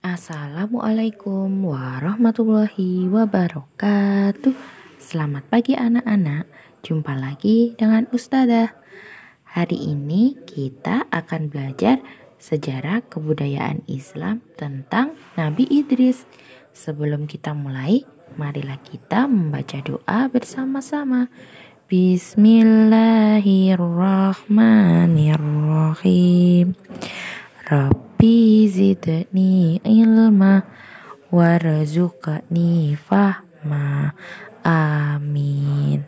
Assalamualaikum warahmatullahi wabarakatuh. Selamat pagi anak-anak. Jumpa lagi dengan Ustadzah. Hari ini kita akan belajar sejarah kebudayaan Islam tentang Nabi Idris. Sebelum kita mulai, marilah kita membaca doa bersama-sama. Bismillahirrahmanirrahim. Rabbi zidni ilma warzuqni fahma. Amin.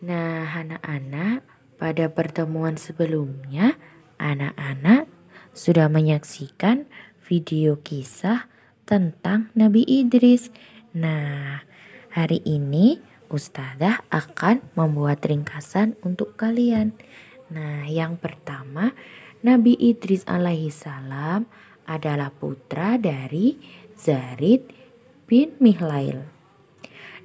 Nah, anak-anak, pada pertemuan sebelumnya, anak-anak sudah menyaksikan video kisah tentang Nabi Idris. Nah, hari ini Ustadzah akan membuat ringkasan untuk kalian. Nah, yang pertama, Nabi Idris alaihissalam adalah putra dari Zarid bin Mihlail.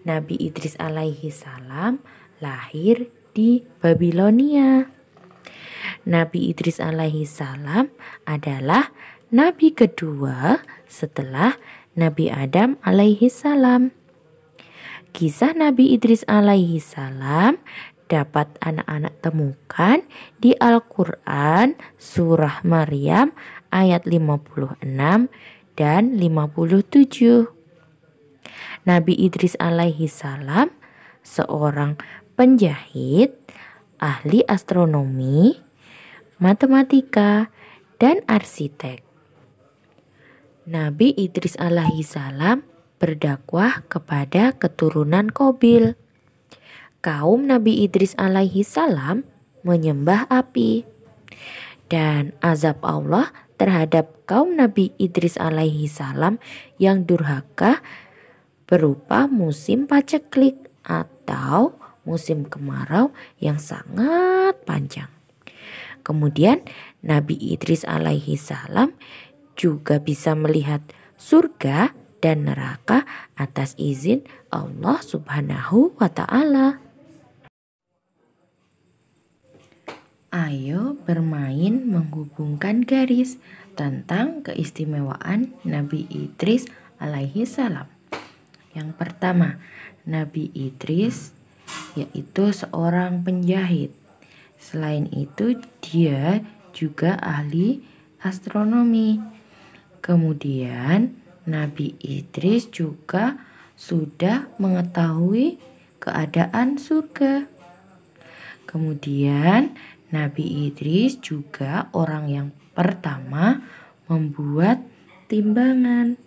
Nabi Idris alaihissalam lahir di Babilonia. Nabi Idris alaihissalam adalah nabi kedua setelah Nabi Adam alaihissalam. Kisah Nabi Idris alaihissalam dapat anak-anak temukan di Al-Quran surah Maryam ayat 56 dan 57. Nabi Idris alaihissalam seorang penjahit, ahli astronomi, matematika, dan arsitek. Nabi Idris alaihissalam berdakwah kepada keturunan Qabil. Kaum Nabi Idris alaihissalam menyembah api. Dan azab Allah terhadap kaum Nabi Idris alaihissalam yang durhaka berupa musim paceklik atau musim kemarau yang sangat panjang. Kemudian Nabi Idris alaihissalam juga bisa melihat surga dan neraka atas izin Allah Subhanahu wa Ta'ala. Ayo bermain menghubungkan garis tentang keistimewaan Nabi Idris alaihissalam. Yang pertama, Nabi Idris yaitu seorang penjahit. Selain itu, dia juga ahli astronomi. Kemudian, Nabi Idris juga sudah mengetahui keadaan surga. Kemudian, Nabi Idris juga orang yang pertama membuat timbangan.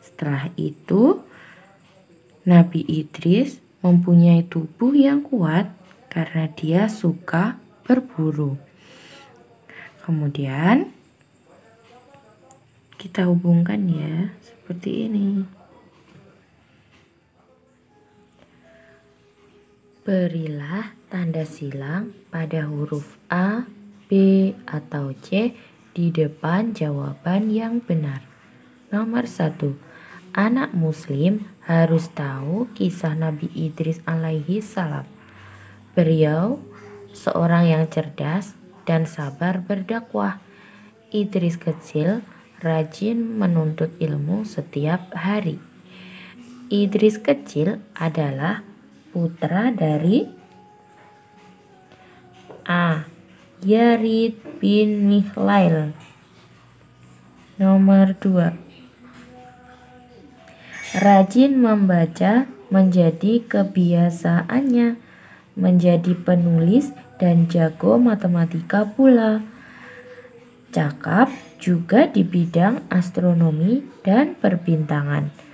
Setelah itu, Nabi Idris mempunyai tubuh yang kuat karena dia suka berburu. Kemudian, kita hubungkan ya, seperti ini. Berilah tanda silang pada huruf A, B, atau C di depan jawaban yang benar. Nomor 1. Anak muslim harus tahu kisah Nabi Idris alaihissalam. Beliau seorang yang cerdas dan sabar berdakwah. Idris kecil rajin menuntut ilmu setiap hari. Idris kecil adalah putra dari A. Zarid bin Mihlail. Nomor 2. Rajin membaca menjadi kebiasaannya, menjadi penulis dan jago matematika pula. Cakap juga di bidang astronomi dan perbintangan.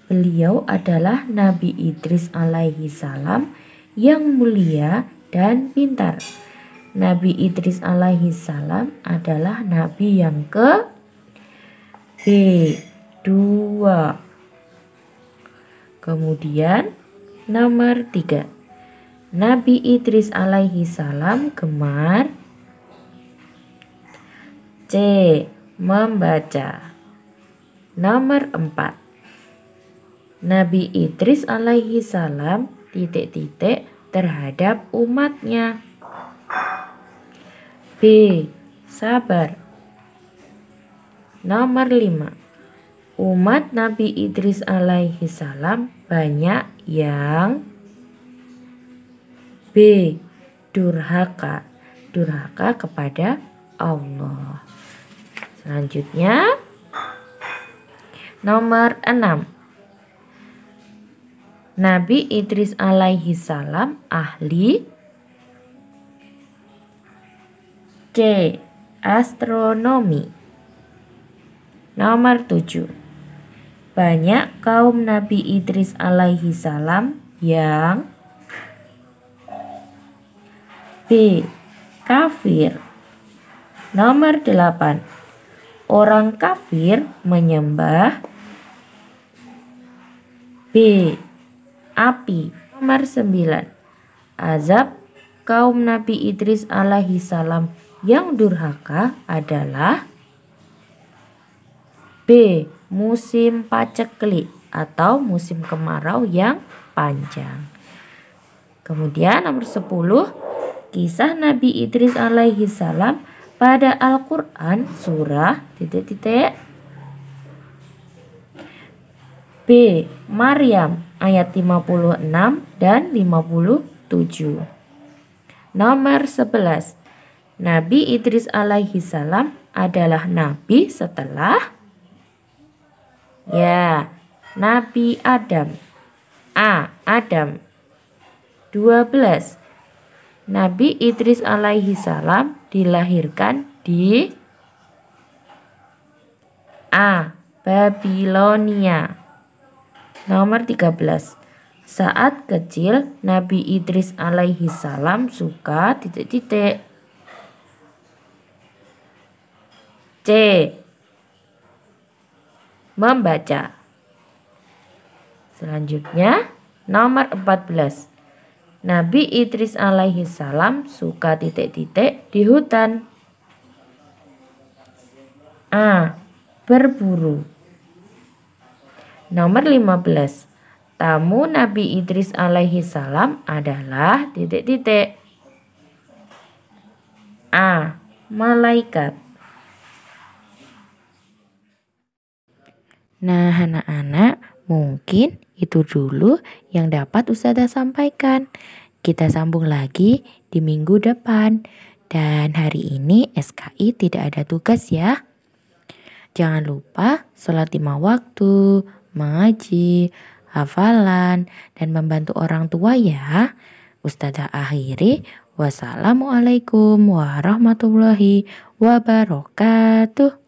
Beliau adalah Nabi Idris alaihissalam yang mulia dan pintar. Nabi Idris alaihissalam adalah nabi yang kedua. Kemudian nomor 3. Nabi Idris alaihissalam gemar C. Membaca. Nomor 4. Nabi Idris alaihissalam terhadap umatnya. B. sabar. Nomor 5. Umat Nabi Idris alaihi salam banyak yang B. Durhaka. Durhaka kepada Allah. Selanjutnya nomor 6. Nabi Idris alaihi salam ahli C. Astronomi. Nomor 7. Banyak kaum Nabi Idris alaihi salam yang B. Kafir. Nomor 8. Orang kafir menyembah B. Api. Nomor 9. Azab kaum Nabi Idris alaihi salam yang durhaka adalah B. Musim paceklik atau musim kemarau yang panjang. Kemudian nomor 10. Kisah Nabi Idris alaihi salam pada Al-Quran surah B. Maryam ayat 56 dan 57. Nomor 11. Nabi Idris alaihi salam adalah nabi setelah Nabi Adam. A. Adam. 12. Nabi Idris alaihi salam dilahirkan di A. Babilonia. Nomor 13. Saat kecil Nabi Idris alaihi salam suka C. Membaca. Selanjutnya nomor 14. Nabi Idris alaihi salam suka di hutan. A. Berburu. Nomor 15. Tamu Nabi Idris alaihi salam adalah A. Malaikat. Nah, anak-anak, mungkin itu dulu yang dapat Ustazah sampaikan. Kita sambung lagi di minggu depan. Dan hari ini SKI tidak ada tugas ya. Jangan lupa sholat 5 waktu, mengaji, hafalan, dan membantu orang tua ya. Ustazah akhiri. Wassalamualaikum warahmatullahi wabarakatuh.